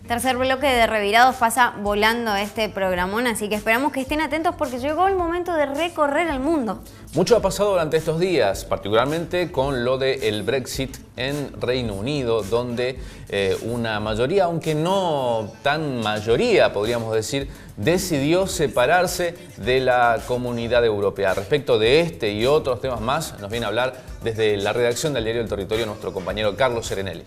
Tercer bloque de Revirados, pasa volando este programón, así que esperamos que estén atentos porque llegó el momento de recorrer el mundo. Mucho ha pasado durante estos días, particularmente con lo del Brexit en Reino Unido, donde una mayoría, aunque no tan mayoría, podríamos decir, decidió separarse de la Comunidad Europea. Respecto de este y otros temas más, nos viene a hablar desde la redacción del diario El Territorio nuestro compañero Carlos Serenelli.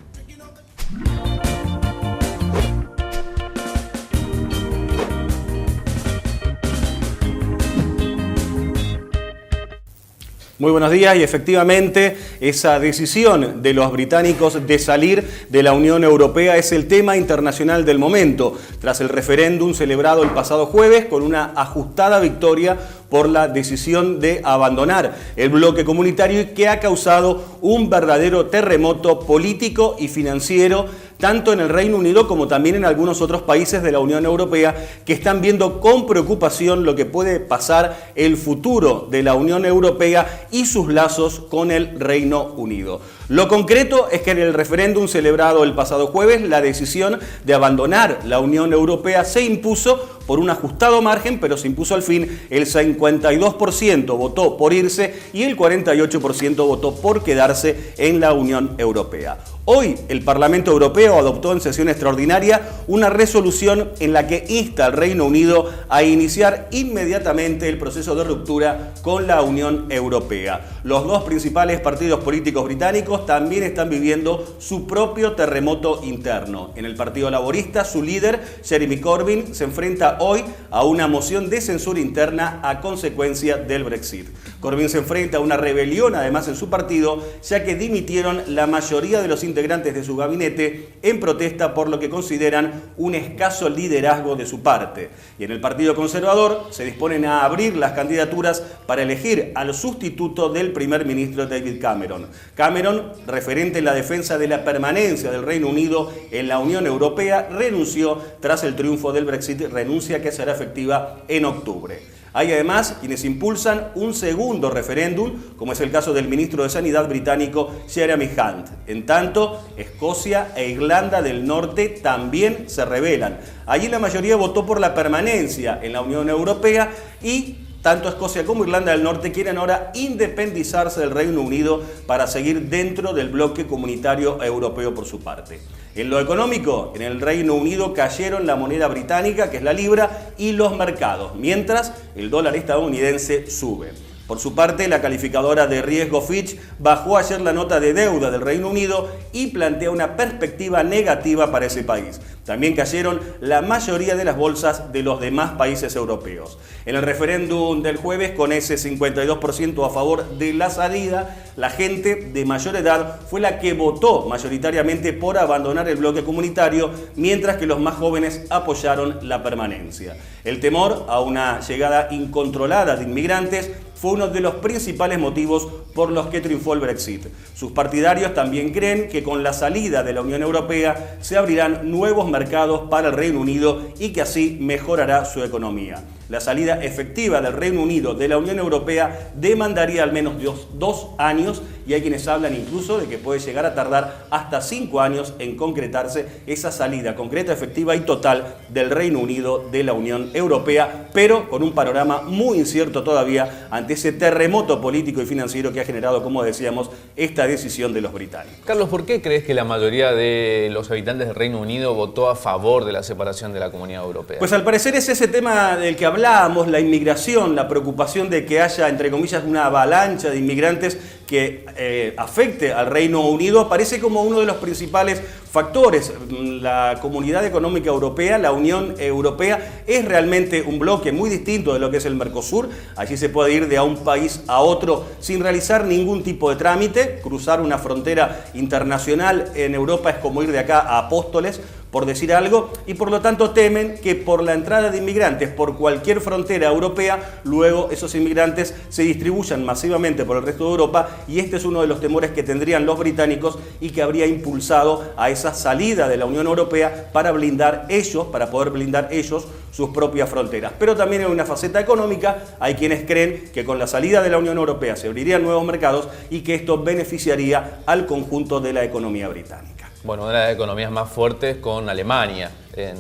Muy buenos días, y efectivamente esa decisión de los británicos de salir de la Unión Europea es el tema internacional del momento, tras el referéndum celebrado el pasado jueves con una ajustada victoria por la decisión de abandonar el bloque comunitario y que ha causado un verdadero terremoto político y financiero tanto en el Reino Unido como también en algunos otros países de la Unión Europea que están viendo con preocupación lo que puede pasar el futuro de la Unión Europea y sus lazos con el Reino Unido. Lo concreto es que en el referéndum celebrado el pasado jueves, la decisión de abandonar la Unión Europea se impuso por un ajustado margen, pero se impuso al fin. El 52% votó por irse y el 48% votó por quedarse en la Unión Europea. Hoy el Parlamento Europeo adoptó en sesión extraordinaria una resolución en la que insta al Reino Unido a iniciar inmediatamente el proceso de ruptura con la Unión Europea. Los dos principales partidos políticos británicos también están viviendo su propio terremoto interno. En el Partido Laborista, su líder, Jeremy Corbyn, se enfrenta hoy a una moción de censura interna a consecuencia del Brexit. Corbyn se enfrenta a una rebelión además en su partido, ya que dimitieron la mayoría de los integrantes de su gabinete en protesta por lo que consideran un escaso liderazgo de su parte. Y en el Partido Conservador se disponen a abrir las candidaturas para elegir al sustituto del primer ministro David Cameron. Cameron, referente en la defensa de la permanencia del Reino Unido en la Unión Europea, renunció tras el triunfo del Brexit, renuncia que será efectiva en octubre. Hay además quienes impulsan un segundo referéndum, como es el caso del ministro de Sanidad británico Jeremy Hunt. En tanto, Escocia e Irlanda del Norte también se rebelan. Allí la mayoría votó por la permanencia en la Unión Europea y tanto Escocia como Irlanda del Norte quieren ahora independizarse del Reino Unido para seguir dentro del bloque comunitario europeo por su parte. En lo económico, en el Reino Unido cayeron la moneda británica, que es la libra, y los mercados, mientras el dólar estadounidense sube. Por su parte, la calificadora de riesgo Fitch bajó ayer la nota de deuda del Reino Unido y plantea una perspectiva negativa para ese país. También cayeron la mayoría de las bolsas de los demás países europeos. En el referéndum del jueves, con ese 52% a favor de la salida, la gente de mayor edad fue la que votó mayoritariamente por abandonar el bloque comunitario, mientras que los más jóvenes apoyaron la permanencia. El temor a una llegada incontrolada de inmigrantes fue uno de los principales motivos por los que triunfó el Brexit. Sus partidarios también creen que con la salida de la Unión Europea se abrirán nuevos mercados para el Reino Unido y que así mejorará su economía. La salida efectiva del Reino Unido de la Unión Europea demandaría al menos 2 años y hay quienes hablan incluso de que puede llegar a tardar hasta 5 años en concretarse esa salida concreta, efectiva y total del Reino Unido de la Unión Europea, pero con un panorama muy incierto todavía ante ese terremoto político y financiero que ha generado, como decíamos, esta decisión de los británicos. Carlos, ¿por qué crees que la mayoría de los habitantes del Reino Unido votó a favor de la separación de la Comunidad Europea? Pues al parecer es ese tema del que hablábamos, la inmigración, la preocupación de que haya, entre comillas, una avalancha de inmigrantes que afecte al Reino Unido, aparece como uno de los principales factores. La Comunidad Económica Europea, la Unión Europea, es realmente un bloque muy distinto de lo que es el Mercosur. Allí se puede ir de un país a otro sin realizar ningún tipo de trámite. Cruzar una frontera internacional en Europa es como ir de acá a Apóstoles, por decir algo, y por lo tanto temen que por la entrada de inmigrantes por cualquier frontera europea, luego esos inmigrantes se distribuyan masivamente por el resto de Europa, y este es uno de los temores que tendrían los británicos y que habría impulsado a esa salida de la Unión Europea para poder blindar ellos sus propias fronteras. Pero también en una faceta económica hay quienes creen que con la salida de la Unión Europea se abrirían nuevos mercados y que esto beneficiaría al conjunto de la economía británica. Bueno, una de las economías más fuertes con Alemania en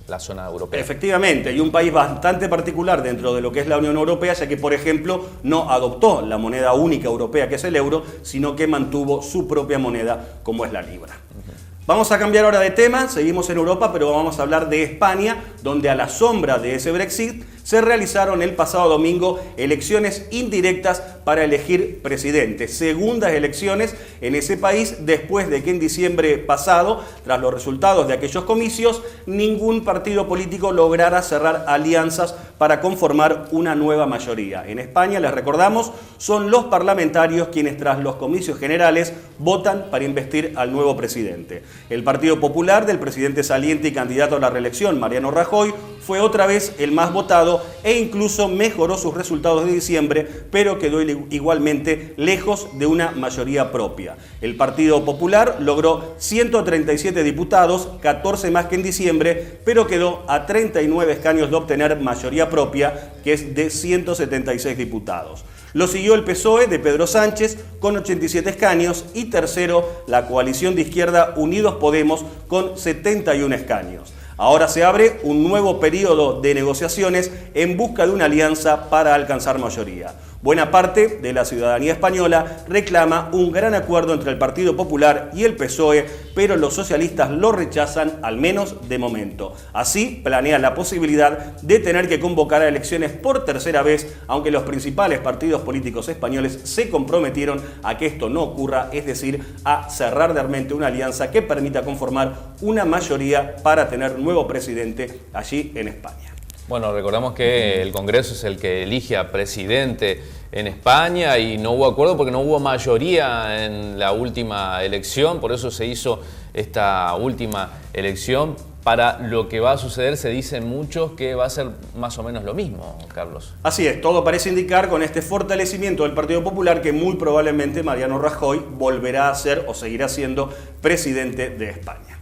la zona europea. Efectivamente, y un país bastante particular dentro de lo que es la Unión Europea, ya que, por ejemplo, no adoptó la moneda única europea que es el euro, sino que mantuvo su propia moneda como es la libra. Vamos a cambiar ahora de tema, seguimos en Europa, pero vamos a hablar de España, donde a la sombra de ese Brexit se realizaron el pasado domingo elecciones indirectas para elegir presidente. Segundas elecciones en ese país después de que en diciembre pasado, tras los resultados de aquellos comicios, ningún partido político lograra cerrar alianzas para conformar una nueva mayoría. En España, les recordamos, son los parlamentarios quienes tras los comicios generales votan para investir al nuevo presidente. El Partido Popular del presidente saliente y candidato a la reelección, Mariano Rajoy, fue otra vez el más votado e incluso mejoró sus resultados de diciembre, pero quedó igualmente lejos de una mayoría propia. El Partido Popular logró 137 diputados, 14 más que en diciembre, pero quedó a 39 escaños de obtener mayoría propia, que es de 176 diputados. Lo siguió el PSOE de Pedro Sánchez con 87 escaños y tercero la coalición de izquierda Unidos Podemos con 71 escaños. Ahora se abre un nuevo periodo de negociaciones en busca de una alianza para alcanzar mayoría. Buena parte de la ciudadanía española reclama un gran acuerdo entre el Partido Popular y el PSOE, pero los socialistas lo rechazan, al menos de momento. Así, planean la posibilidad de tener que convocar a elecciones por tercera vez, aunque los principales partidos políticos españoles se comprometieron a que esto no ocurra, es decir, a cerrar realmente una alianza que permita conformar una mayoría para tener nuevo presidente allí en España. Bueno, recordamos que el Congreso es el que elige a presidente en España y no hubo acuerdo porque no hubo mayoría en la última elección, por eso se hizo esta última elección. Para lo que va a suceder se dicen muchos que va a ser más o menos lo mismo, Carlos. Así es, todo parece indicar con este fortalecimiento del Partido Popular que muy probablemente Mariano Rajoy volverá a ser o seguirá siendo presidente de España.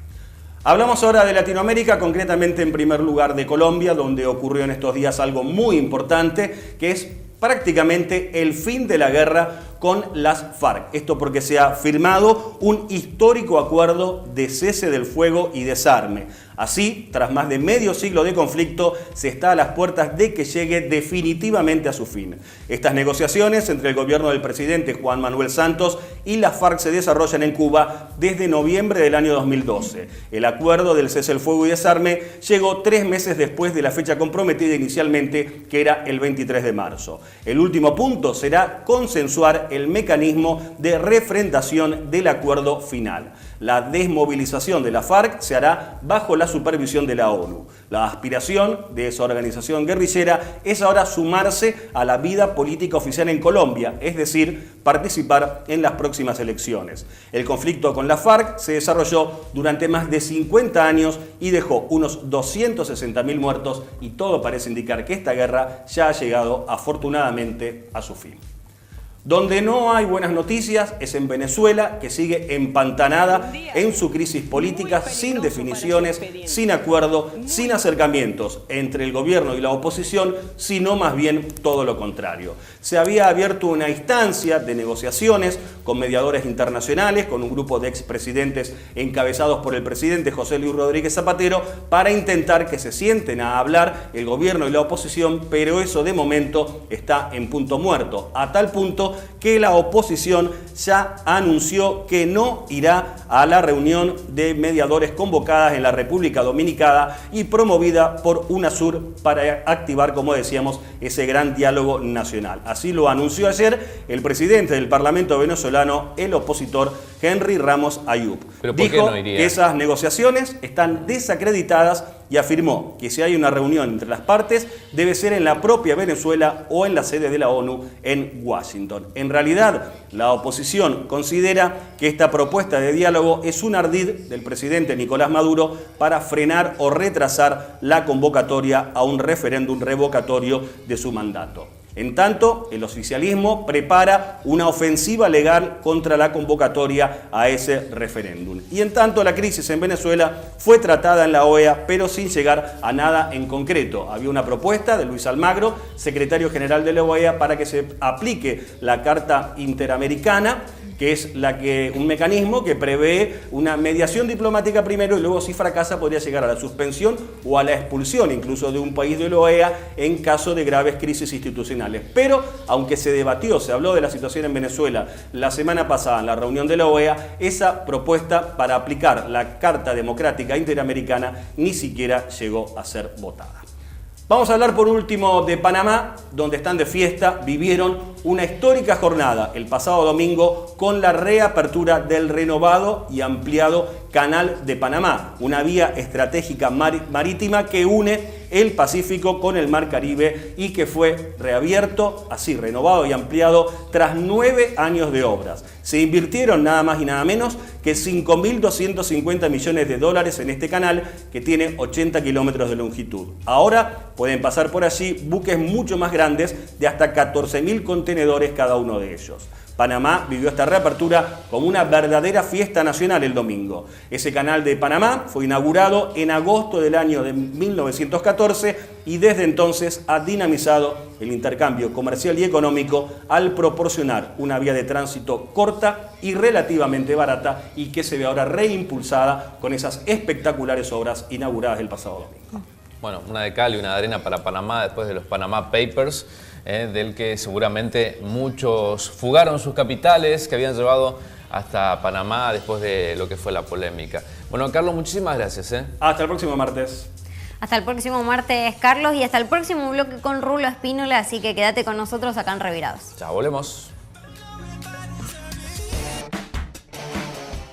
Hablamos ahora de Latinoamérica, concretamente en primer lugar de Colombia, donde ocurrió en estos días algo muy importante, que es prácticamente el fin de la guerra con las FARC. Esto porque se ha firmado un histórico acuerdo de cese del fuego y desarme. Así, tras más de medio siglo de conflicto, se está a las puertas de que llegue definitivamente a su fin. Estas negociaciones entre el gobierno del presidente Juan Manuel Santos y las FARC se desarrollan en Cuba desde noviembre del año 2012. El acuerdo del cese del fuego y desarme llegó 3 meses después de la fecha comprometida inicialmente, que era el 23 de marzo. El último punto será consensuar el mecanismo de refrendación del acuerdo final. La desmovilización de la FARC se hará bajo la supervisión de la ONU. La aspiración de esa organización guerrillera es ahora sumarse a la vida política oficial en Colombia, es decir, participar en las próximas elecciones. El conflicto con la FARC se desarrolló durante más de 50 años y dejó unos 260.000 muertos y todo parece indicar que esta guerra ya ha llegado afortunadamente a su fin. Donde no hay buenas noticias es en Venezuela, que sigue empantanada en su crisis política, sin definiciones, sin acuerdo, sin acercamientos entre el gobierno y la oposición, sino más bien todo lo contrario. Se había abierto una instancia de negociaciones con mediadores internacionales, con un grupo de expresidentes encabezados por el presidente José Luis Rodríguez Zapatero, para intentar que se sienten a hablar el gobierno y la oposición, pero eso de momento está en punto muerto, a tal punto que la oposición ya anunció que no irá a la reunión de mediadores convocadas en la República Dominicana y promovida por UNASUR para activar, como decíamos, ese gran diálogo nacional. Así lo anunció ayer el presidente del Parlamento venezolano, el opositor Henry Ramos Ayub. ¿Pero por qué no iría? Que esas negociaciones están desacreditadas y afirmó que si hay una reunión entre las partes debe ser en la propia Venezuela o en la sede de la ONU en Washington. En realidad, la oposición considera que esta propuesta de diálogo es un ardid del presidente Nicolás Maduro para frenar o retrasar la convocatoria a un referéndum revocatorio de su mandato. En tanto, el oficialismo prepara una ofensiva legal contra la convocatoria a ese referéndum. Y en tanto, la crisis en Venezuela fue tratada en la OEA, pero sin llegar a nada en concreto. Había una propuesta de Luis Almagro, secretario general de la OEA, para que se aplique la Carta Interamericana, que es un mecanismo que prevé una mediación diplomática primero y luego, si fracasa, podría llegar a la suspensión o a la expulsión incluso de un país de la OEA en caso de graves crisis institucionales. Pero, aunque se debatió, se habló de la situación en Venezuela la semana pasada en la reunión de la OEA, esa propuesta para aplicar la Carta Democrática Interamericana ni siquiera llegó a ser votada. Vamos a hablar por último de Panamá, donde están de fiesta, vivieron una histórica jornada el pasado domingo con la reapertura del renovado y ampliado Canal de Panamá, una vía estratégica marítima que une el Pacífico con el Mar Caribe y que fue reabierto, así renovado y ampliado, tras 9 años de obras. Se invirtieron nada más y nada menos que 5.250 millones de dólares en este canal que tiene 80 kilómetros de longitud. Ahora pueden pasar por allí buques mucho más grandes de hasta 14.000 contenedores cada uno de ellos. Panamá vivió esta reapertura como una verdadera fiesta nacional el domingo. Ese canal de Panamá fue inaugurado en agosto del año de 1914 y desde entonces ha dinamizado el intercambio comercial y económico al proporcionar una vía de tránsito corta y relativamente barata y que se ve ahora reimpulsada con esas espectaculares obras inauguradas el pasado domingo. Bueno, una de cal y una de arena para Panamá después de los Panama Papers, del que seguramente muchos fugaron sus capitales que habían llevado hasta Panamá después de lo que fue la polémica. Bueno, Carlos, muchísimas gracias. Hasta el próximo martes. Hasta el próximo martes, Carlos, y hasta el próximo bloque con Rulo Espínola, así que quédate con nosotros acá en Revirados. Chao, volvemos.